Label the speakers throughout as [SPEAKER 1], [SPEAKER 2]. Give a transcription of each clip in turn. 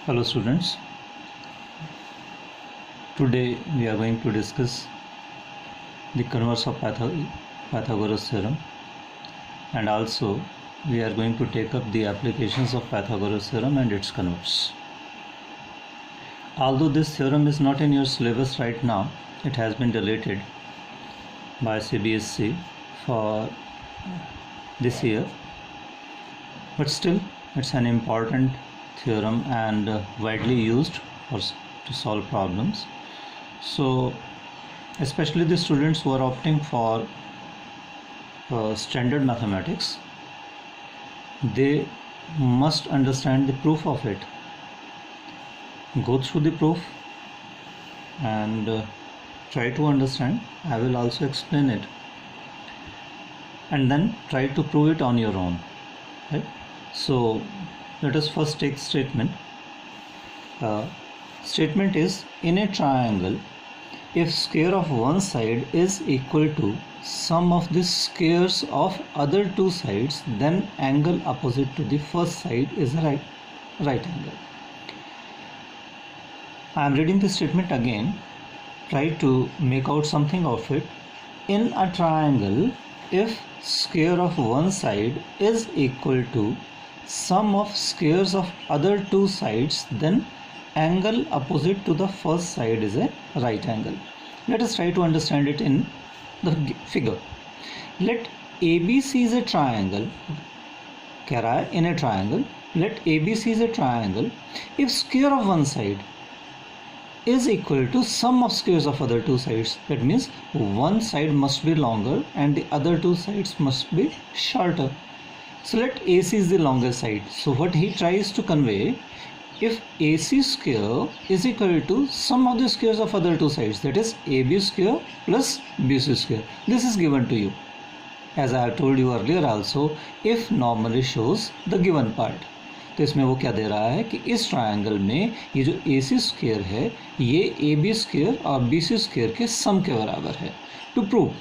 [SPEAKER 1] Hello students, today we are going to discuss the converse of Pythagoras theorem, and also we are going to take up the applications of Pythagoras theorem and its converse. Although this theorem is not in your syllabus right now, it has been deleted by CBSE for this year, but still it's an important theorem and widely used to solve problems. So especially the students who are opting for standard mathematics, they must understand the proof of it. Go through the proof and try to understand. I will also explain it, and then try to prove it on your own, right? So let us first take statement. Statement is, in a triangle, if square of one side is equal to sum of the squares of other two sides, then angle opposite to the first side is a right angle. I am reading the statement again. Try to make out something of it. In a triangle, if square of one side is equal to sum of squares of other two sides, then angle opposite to the first side is a right angle. Let us try to understand it in the figure. Let ABC is a triangle. कह रहा है, in a triangle, let ABC is a triangle if square of one side is equal to sum of squares of other two sides. That means one side must be longer and the other two sides must be shorter. So let AC is the longer side. So what he tries to convey, if AC square is equal to sum of the squares of other two sides, that is AB square plus BC square. This is given to you. As I have told you earlier also, if normally shows the given part. तो इसमें वो क्या दे रहा है कि इस triangle में ये जो AC स्क्वायर है ये AB स्क्वायर और BC स्क्वायर के सम के बराबर है. To prove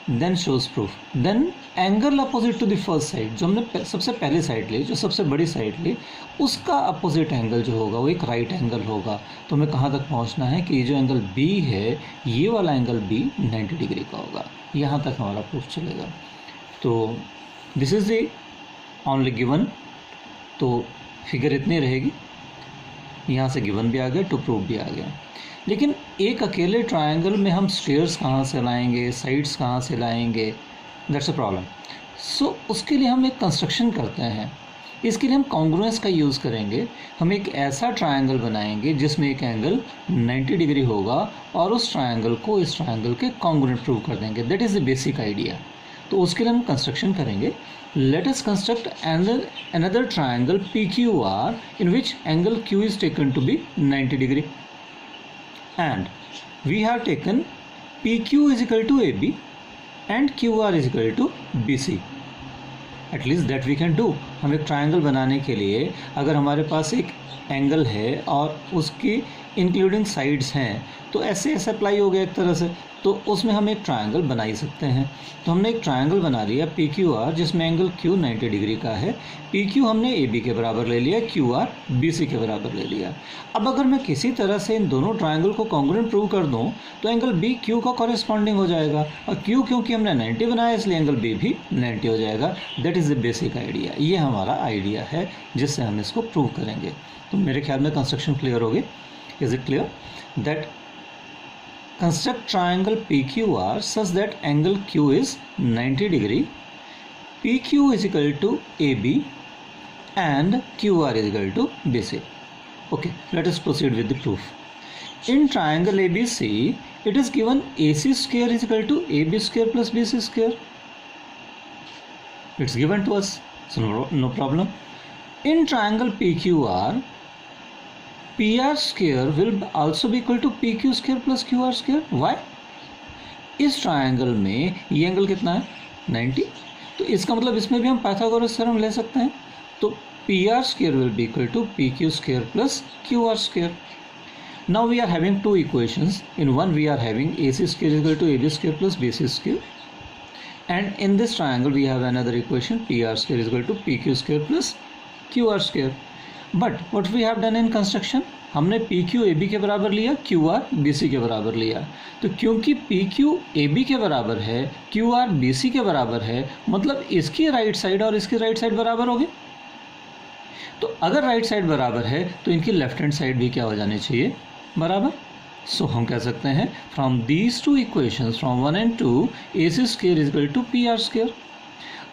[SPEAKER 1] then shows proof, then angle opposite to the first side, जो हमने सबसे पहले साइड ली, जो सबसे बड़ी साइड ली, उसका अपोजिट एंगल जो होगा वो एक राइट एंगल होगा. तो हमें कहाँ तक पहुँचना है कि ये जो एंगल B है, ये वाला एंगल B 90 डिग्री का होगा. यहाँ तक हमारा प्रूफ चलेगा. तो this is the only given. तो फिगर इतनी रहेगी. यहाँ से गिवन भी आ गया, टू प्रूव भी आ गया. लेकिन एक अकेले ट्रायंगल में हम स्क्वेयर्स कहाँ से लाएंगे, साइड्स कहाँ से लाएंगे, दैट्स अ प्रॉब्लम. सो उसके लिए हम एक कंस्ट्रक्शन करते हैं. इसके लिए हम कॉन्ग्रुएंस का यूज़ करेंगे. हम एक ऐसा ट्रायंगल बनाएंगे जिसमें एक एंगल 90 डिग्री होगा और उस ट्रायंगल को इस ट्रायंगल के कॉन्ग्रुएंट प्रूव कर देंगे. That is the basic idea. तो उसके लिए हम कंस्ट्रक्शन करेंगे. Let us construct another triangle PQR in which angle Q is taken to be 90 degree, and we have taken PQ is equal to AB and QR is equal to BC. At least that we can do. हम एक triangle बनाने के लिए अगर हमारे पास एक angle है और उसकी इंक्लूडिंग साइड्स हैं तो ऐसे अप्लाई हो गया एक तरह से, तो उसमें हम एक ट्रायंगल बना ही सकते हैं. तो हमने एक ट्रायंगल बना लिया PQR जिसमें एंगल Q 90 डिग्री का है. PQ हमने AB के बराबर ले लिया, QR BC के बराबर ले लिया. अब अगर मैं किसी तरह से इन दोनों ट्रायंगल को कॉन्ग्रुएंट प्रूव कर दूं तो एंगल B Q का कॉरेस्पॉन्डिंग हो जाएगा, और Q क्योंकि हमने 90 बनाया इसलिए एंगल B भी 90 हो जाएगा. That is the basic idea. ये हमारा आइडिया है जिससे हम इसको प्रूव करेंगे. तो मेरे ख्याल में कंस्ट्रक्शन क्लियर हो गई. Is it clear that construct triangle PQR such that angle Q is 90 degree, PQ is equal to AB and QR is equal to BC. Okay, let us proceed with the proof. In triangle ABC, it is given AC square is equal to AB square plus BC square. It's given to us, so no problem. In triangle PQR, PR square will also be equal to PQ square plus QR square. Why? इस triangle में ये angle कितना है 90. तो इसका मतलब इसमें भी हम पाइथागोरस थ्योरम ले सकते हैं. तो PR square will be equal to PQ square plus QR square. Now we are having two equations. In one we are having AC square is equal to AB square plus BC square, and in this triangle we have another equation PR square is equal to PQ square plus QR square. But what we have done in construction, हमने P Q A B के बराबर लिया, Q R B C के बराबर लिया। तो क्योंकि P Q A B के बराबर है, क्यू आर बी सी के बराबर है, मतलब इसकी राइट साइड और इसकी राइट साइड बराबर होगी। तो अगर राइट साइड बराबर है तो इनकी लेफ्ट हैंड साइड भी क्या हो जानी चाहिए, बराबर। सो हम कह सकते हैं from these two equations from 1 and 2 A C square is equal to P R square.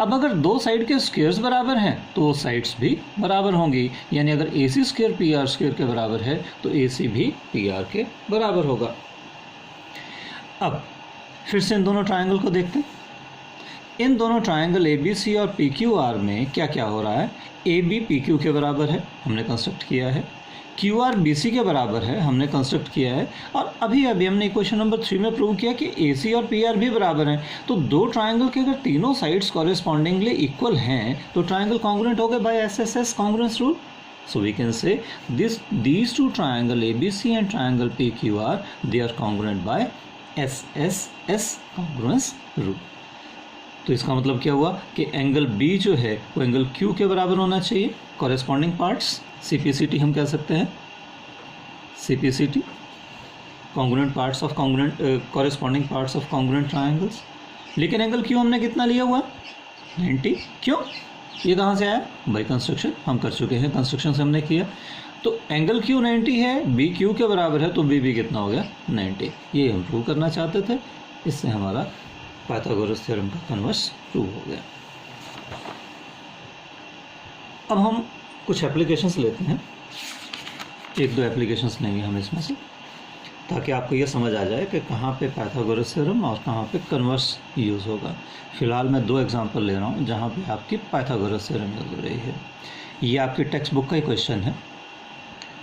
[SPEAKER 1] अब अगर दो साइड के स्क्वायर्स बराबर हैं तो वो साइड्स भी बराबर होंगी, यानी अगर ए C square P R square के बराबर है तो ए सी भी पी आर के बराबर होगा। अब फिर से इन दोनों ट्रायंगल को देखते हैं। इन दोनों ट्रायंगल ए बी सी और पी क्यू आर में क्या क्या हो रहा है, ए बी पी क्यू के बराबर है, हमने कंस्ट्रक्ट किया है, क्यू आर बी सी के बराबर है, हमने कंस्ट्रक्ट किया है, और अभी हमने इक्वेशन नंबर 3 में प्रूव किया कि ए सी और पी आर भी बराबर हैं। तो दो ट्रायंगल के अगर तीनों साइड्स कॉरेस्पॉन्डिंगली इक्वल हैं तो ट्रायंगल कॉन्ग्रुएंट हो गए by SSS congruence rule. So we can say these two triangle A B C and triangle P Q R they are congruent by SSS congruence rule. तो इसका मतलब क्या हुआ कि एंगल बी जो है वो एंगल क्यू के बराबर होना चाहिए। कॉरेस्पॉन्डिंग पार्ट्स CPCT हम कह सकते हैं, CPCT congruent parts of corresponding parts of congruent triangles. लेकिन एंगल क्यू हमने कितना लिया हुआ, 90। क्यों, ये कहाँ से आया, बाई कंस्ट्रक्शन हम कर चुके हैं, कंस्ट्रक्शन से हमने किया। तो एंगल क्यू 90 है, बी क्यू के बराबर है, तो बी भी कितना हो गया, 90। ये हम प्रूव करना चाहते थे, इससे हमारा पाइथागोरस थ्योरम का कन्वर्स प्रूव हो गया। अब हम कुछ एप्लीकेशंस लेते हैं, एक दो एप्लीकेशंस लेंगे हम इसमें से, ताकि आपको ये समझ आ जाए कि कहाँ पे पाइथागोरस थ्योरम और कहाँ पे कन्वर्स यूज़ होगा। फिलहाल मैं दो एग्जांपल ले रहा हूँ जहाँ पे आपकी पाइथागोरस थ्योरम यूज़ हो रही है। ये आपकी टेक्स्ट बुक का ही क्वेश्चन है,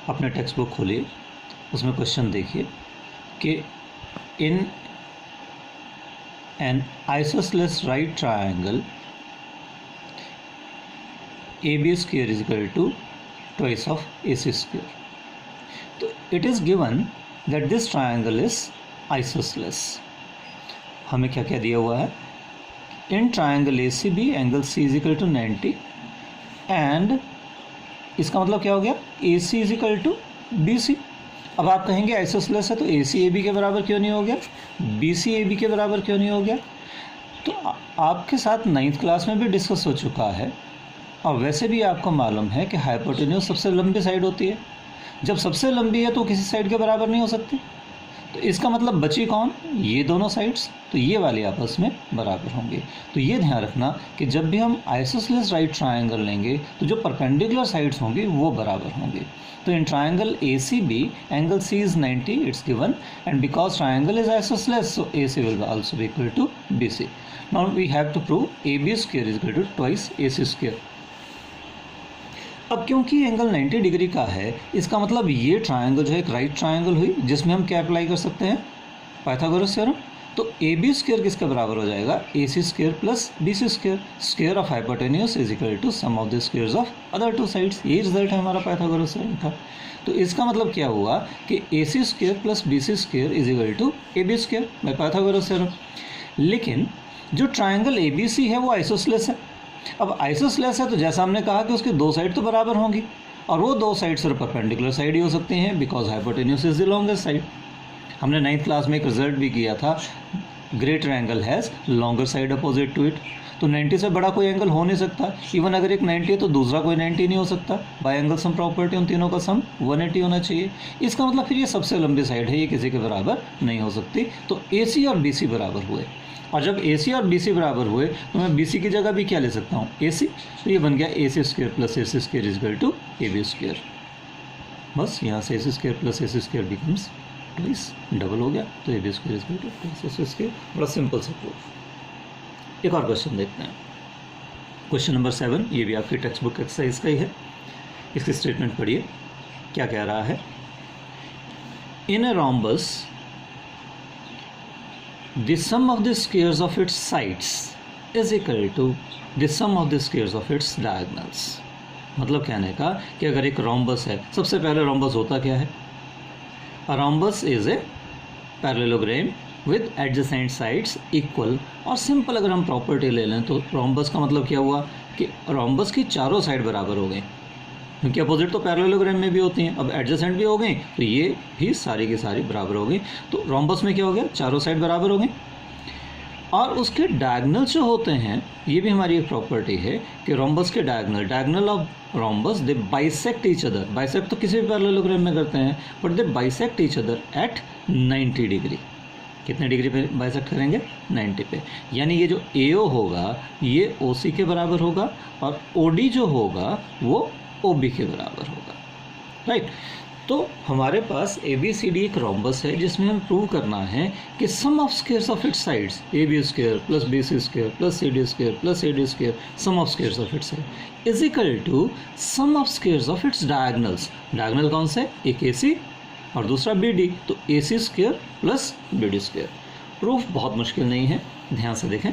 [SPEAKER 1] अपने टेक्स्ट बुक खोलिए, उसमें क्वेश्चन देखिए कि in an isosceles right triangle AB square is equal to twice of AC square. तो it is given that this triangle is isosceles. हमें क्या क्या दिया हुआ है, in triangle ACB angle C is equal to 90 and इसका मतलब क्या हो गया, AC is equal to BC। अब आप कहेंगे आइसोसेलेस है तो AC AB के बराबर क्यों नहीं हो गया, BC AB के बराबर क्यों नहीं हो गया। तो आपके साथ 9th क्लास में भी डिस्कस हो चुका है, और वैसे भी आपको मालूम है कि हाइपोटेन्यूज सबसे लंबी साइड होती है। जब सबसे लंबी है तो किसी साइड के बराबर नहीं हो सकती, तो इसका मतलब बची कौन, ये दोनों साइड्स, तो ये वाली आपस में बराबर होंगे। तो ये ध्यान रखना कि जब भी हम आइसोसेलेस राइट ट्रायंगल लेंगे तो जो परपेंडिकुलर साइड्स होंगी वो बराबर होंगे। तो in triangle ACB angle C is 90, it's given, and because triangle is isosceles so AC will also be equal to BC। Now we have to prove AB square is equal to twice AC square. अब क्योंकि angle 90 degree का है, इसका मतलब ये triangle जो है एक राइट ट्रायंगल हुई, जिसमें हम क्या अप्लाई कर सकते हैं, पाइथागोरस थ्योरम। तो AB स्क्वायर किसके बराबर हो जाएगा, AC square plus BC square. Square of hypotenuse is equal to sum of the squares of other two sides. ये रिजल्ट है हमारा पाइथागोरस थ्योरम का। तो इसका मतलब क्या हुआ कि AC square plus BC square is equal to AB square by Pythagoras theorem. लेकिन जो ट्रायंगल ABC है वो आइसोसेलेस है। अब आइसोसेलेस है तो जैसा हमने कहा कि उसकी दो साइड तो बराबर होंगी, और वो दो साइड सिर्फ परपेंडिकुलर साइड ही हो सकती हैं, because hypotenuse is the longest side. हमने 9th क्लास में एक रिजल्ट भी किया था, greater angle has longer side opposite to it. तो 90 से बड़ा कोई एंगल हो नहीं सकता, इवन अगर एक 90 है तो दूसरा कोई 90 नहीं हो सकता। बाय एंगल सम प्रॉपर्टी उन तीनों का सम 180 होना चाहिए। इसका मतलब फिर ये सबसे लंबी साइड है, ये किसी के बराबर नहीं हो सकती। तो AC और BC बराबर हुए, और जब AC और BC बराबर हुए तो मैं BC की जगह भी क्या ले सकता हूँ, AC। तो ये बन गया AC square plus AC square is equal to AB square. बस यहाँ से AC square plus AC square becomes twice, double हो गया, तो AB square is equal to twice AC square. बड़ा सिंपल सा प्रूफ। एक और क्वेश्चन देखते हैं, क्वेश्चन नंबर 7। ये भी आपकी टेक्स्ट बुक एक्सरसाइज का ही है। इसकी स्टेटमेंट पढ़िए, क्या कह रहा है, in a rhombus the sum of the squares of its sides is equal to the sum of the squares of its diagonals। मतलब कहने का कि अगर एक रोम्बस है, सबसे पहले रोम्बस होता क्या है, a rhombus is a parallelogram with adjacent sides equal। और सिंपल अगर हम प्रॉपर्टी ले लें तो रोम्बस का मतलब क्या हुआ कि रोम्बस की चारों साइड बराबर हो गए। क्योंकि अपोजिट तो पैरेललोग्राम में भी होती हैं। अब एडजेसेंट भी हो गई तो ये भी सारी की सारी बराबर हो गई। तो रोम्बस में क्या हो गया, चारों साइड बराबर हो गई। और उसके डायगनल जो होते हैं, ये भी हमारी एक प्रॉपर्टी है कि रोम्बस के diagonal of rhombus they bisect each other. Bisect तो किसी भी पैरेललोग्राम में करते हैं, but they bisect each other at 90 degree. कितने डिग्री पे बाइसेक्ट करेंगे, 90 पे। यानी ये जो AO होगा ये OC के बराबर होगा और OD जो होगा वो OB के बराबर होगा, राइट। तो हमारे पास ABCD एक रोम्बस है जिसमें हम प्रूव करना है कि sum of squares of its sides AB square plus BC square plus CD square plus AD square sum of squares of its side is equal to sum of squares of its diagonals. Diagonal कौन से, एक AC और दूसरा BD, तो AC square plus BD square. Proof बहुत मुश्किल नहीं है, ध्यान से देखें।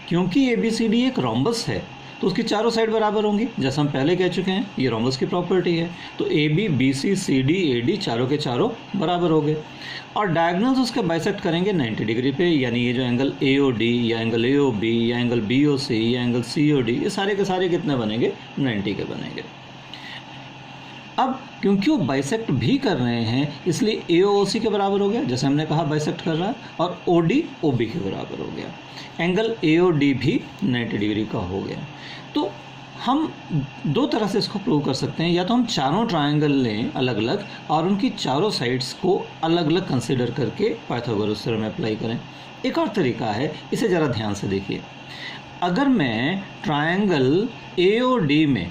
[SPEAKER 1] क्योंकि ABCD एक रोम्बस है तो उसकी चारों साइड बराबर होंगी, जैसा हम पहले कह चुके हैं, ये रोम्बस की प्रॉपर्टी है। तो AB BC CD AD चारों के चारों बराबर हो गए और डायगोनल्स उसके बाइसेक्ट करेंगे 90 डिग्री पे। यानी ये जो एंगल AOD या एंगल AOB या एंगल BOC या एंगल COD, ये सारे के सारे कितने बनेंगे, 90 के बनेंगे। अब क्योंकि वो बाइसेक्ट भी कर रहे हैं इसलिए AOC के बराबर हो गया, जैसे हमने कहा बाइसेक्ट कर रहा है, और OD OB के बराबर हो गया। एंगल AOD भी 90 डिग्री का हो गया। तो हम दो तरह से इसको प्रूव कर सकते हैं, या तो हम चारों ट्रायंगल लें अलग अलग और उनकी चारों साइड्स को अलग अलग कंसिडर करके पाइथागोरस थ्योरम अप्लाई करें। एक और तरीका है, इसे ज़रा ध्यान से देखिए। अगर मैं ट्रायंगल AOD में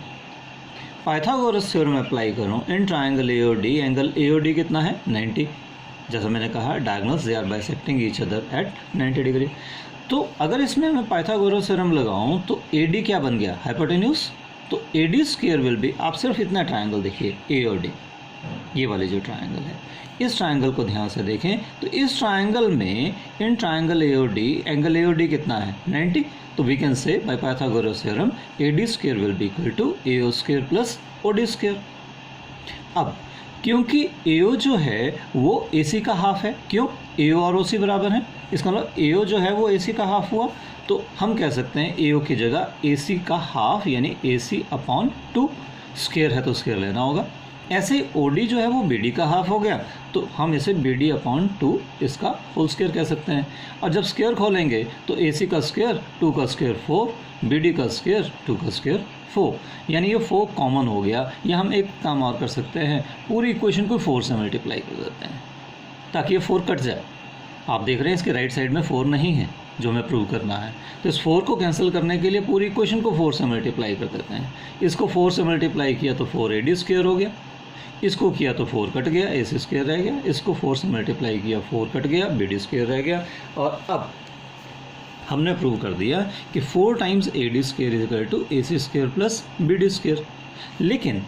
[SPEAKER 1] पाइथागोरस थ्योरम अप्लाई करूं in triangle AOD, angle AOD कितना है, 90। जैसा मैंने कहा diagonals they are bisecting each other at 90 degree. तो अगर इसमें मैं पाइथागोरस थ्योरम लगाऊं तो AD क्या बन गया, हाइपोटेन्यूज। तो AD स्क्वायर विल बी, आप सिर्फ इतना ट्रायंगल देखिए AOD, ये वाली जो ट्रायंगल है, इस ट्रायंगल को ध्यान से देखें। तो इस ट्रायंगल में in triangle AOD, angle AOD कितना है, 90। तो we can say by Pythagoras theorem AD square will be equal to AO square plus OD square. अब क्योंकि AO जो है वो AC का हाफ है, क्यों, AO और OC बराबर हैं, इसका मतलब AO जो है वो AC का हाफ हुआ। तो हम कह सकते हैं AO की जगह AC का हाफ यानी AC अपॉन 2, स्क्वायर है तो स्क्वायर लेना होगा। ऐसे ही OD जो है वो BD का हाफ हो गया, तो हम इसे BD अपॉन 2 इसका होल स्क्वायर कह सकते हैं। और जब स्क्वायर खोलेंगे तो AC का स्क्वायर 2 का स्क्वायर 4, BD का स्क्वायर 2 का स्क्वायर 4, यानी ये 4 कॉमन हो गया। या हम एक काम और कर सकते हैं, पूरी इक्वेशन को 4 से मल्टीप्लाई कर देते हैं ताकि ये 4 कट जाए। आप देख रहे हैं इसके राइट साइड में 4 नहीं है जो हमें प्रूव करना है, तो इस 4 को कैंसिल करने के लिए पूरी इक्वेशन को 4 से मल्टीप्लाई कर देते हैं। इसको 4 से मल्टीप्लाई किया तो 4AD स्क्वायर हो गया, इसको किया तो 4 कट गया, AC स्क्वायर रह गया, इसको 4 से मल्टीप्लाई किया 4 कट गया, BD स्क्वायर रह गया। और अब हमने प्रूव कर दिया कि 4 times AD square is equal to AC square plus BD square. लेकिन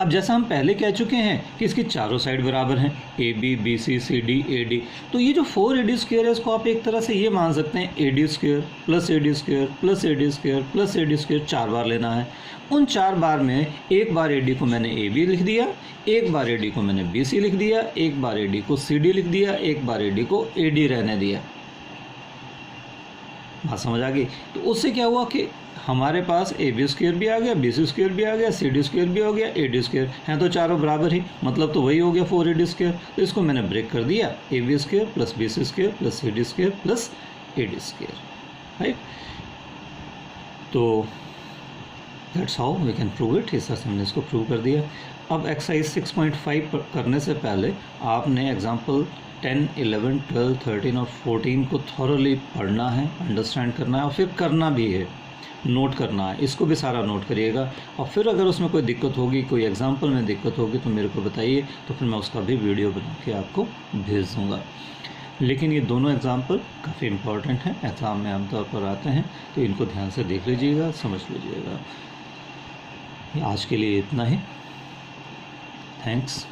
[SPEAKER 1] अब जैसा हम पहले कह चुके हैं कि इसकी चारों साइड बराबर हैं, AB BC CD AD, तो ये जो 4AD स्क्वायर है इसको आप एक तरह से ये मान सकते हैं AD square plus AD square plus AD square plus AD square 4 बार लेना है। उन 4 बार में एक बार AD को मैंने AB लिख दिया, एक बार AD को मैंने BC लिख दिया, एक बार AD को CD लिख दिया, एक बार AD को AD रहने दिया। बात समझ आ गई। तो उससे क्या हुआ कि हमारे पास AB स्क्वायर भी आ गया, BC स्क्वायर भी आ गया, CD स्क्वायर भी हो गया, AD स्क्वायर हैं तो चारों बराबर ही, मतलब तो वही हो गया 4AD स्क्वायर। तो इसको मैंने ब्रेक कर दिया, AB square plus BC square plus CD square plus AD square, right. तो that's how we can prove it. इस तरह से हमने इसको प्रूव कर दिया। अब एक्सरसाइज 6.5 करने से पहले आपने एग्जाम्पल 10, 11, 12, 13 और 14 को थॉरली पढ़ना है, अंडरस्टैंड करना है और फिर करना भी है, नोट करना है। इसको भी सारा नोट करिएगा और फिर अगर उसमें कोई दिक्कत होगी, कोई एग्जाम्पल में दिक्कत होगी तो मेरे को बताइए, तो फिर मैं उसका भी वीडियो बना के आपको भेज दूँगा। लेकिन ये दोनों एग्जाम्पल काफ़ी इम्पोर्टेंट हैं, एग्ज़ाम में आमतौर पर आते हैं, तो इनको ध्यान से देख लीजिएगा, समझ लीजिएगा। आज के लिए इतना ही, थैंक्स।